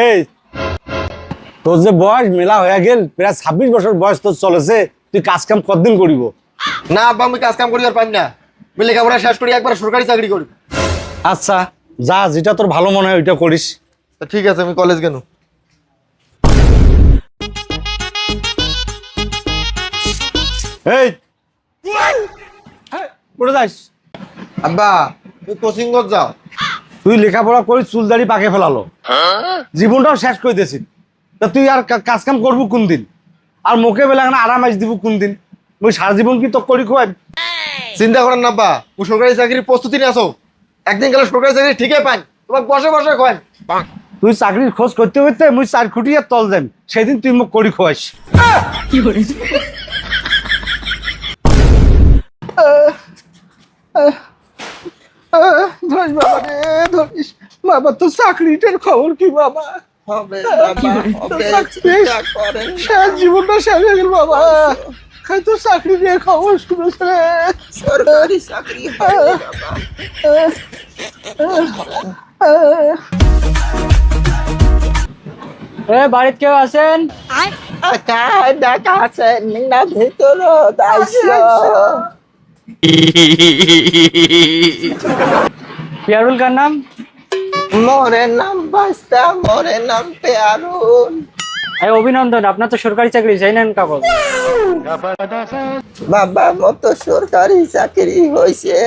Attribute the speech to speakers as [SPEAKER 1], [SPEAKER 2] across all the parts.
[SPEAKER 1] এই তোর যে বয়স মেলা হয়ে গেল, প্রায় 26 বছর বয়স তোর চলেছে, তুই কাজ কাম কতদিন করিব?
[SPEAKER 2] না আব্বা, আমি কাজ কাম করি আর পারি না। আমি লেখাপড়া শেষ করি, একবার সরকারি চাকরি করি।
[SPEAKER 1] আচ্ছা যা, যেটা তোর ভালো মনে হয় ওইটা করিস।
[SPEAKER 2] ঠিক আছে, আমি কলেজ গেল।
[SPEAKER 1] এই কোথায় যাস?
[SPEAKER 2] আব্বা তুই কোচিং কর যাও।
[SPEAKER 1] তুই লেখাপড়া করে চুল দাড়ি পাকে ফেলালো, জীবনটাও শেষ করে দিয়েছিস। তা তুই আর কাজ কাম করবো কোন দিন? আর মুখে বেলা আরাম আইস দিব কোন দিন? ওই সারা জীবন কি তো করি খোয়াই?
[SPEAKER 2] চিন্তা করেন না আব্বা, ও সরকারি চাকরির প্রস্তুতি নিয়ে আসো। একদিন গেলে সরকারি চাকরি ঠিকই পান, তোমাকে বসে বসে খোয়ান।
[SPEAKER 1] তুই চাকরির খোঁজ করতে করতে মুই 4 খুঁটিয়ার তল যাম, সেদিন তুই মুখ করি খোয়াইস। ধরিস বাবা রে, ধরিস বাবা। তোর চাকরিটার খবর কি বাবা?
[SPEAKER 2] হবে বাবা, হবে, চিন্তা করেন না।
[SPEAKER 1] শেষ জীবনটা শেষ হয়ে গেল বাবা। খাই তোর চাকরি নিয়ে খবর শুনেছ রে?
[SPEAKER 2] সরকারি চাকরি হবে বাবা।
[SPEAKER 3] বাড়িতে কেউ আছেন?
[SPEAKER 2] দেখা আছে না ভেতর
[SPEAKER 3] পিয়ারুল কার নাম?
[SPEAKER 2] মোরের নাম বাস্তা, মোরের নাম পেয়ারুল।
[SPEAKER 3] অভিনন্দন, আপনার তো সরকারি চাকরি, চাই নেন কাগজ।
[SPEAKER 2] বাবা মতো সরকারি চাকরি হয়েছে।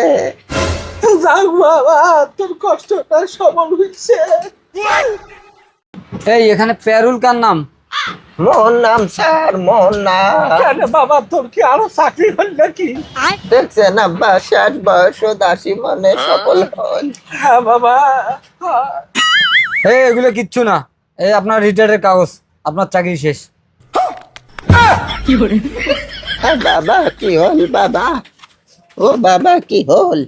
[SPEAKER 1] যাক বাবা, তোর কষ্টটা সফল হয়েছে।
[SPEAKER 3] এখানে পিয়ারুল কার নাম?
[SPEAKER 2] মোর নাম স্যার, মোর নাম।
[SPEAKER 1] কেন বাবা, তোর কি আরো চাকরি হল নাকি?
[SPEAKER 2] দেখছেন আব্বা, 60 বয়স 80 মনে সফল হল।
[SPEAKER 1] হ্যাঁ বাবা।
[SPEAKER 3] এগুলো কিচ্ছু না, আপনার রিটায়ারের কাগজ, আপনার চাকরি শেষ।
[SPEAKER 2] বাবা কি হল বাবা? ও বাবা কি হল?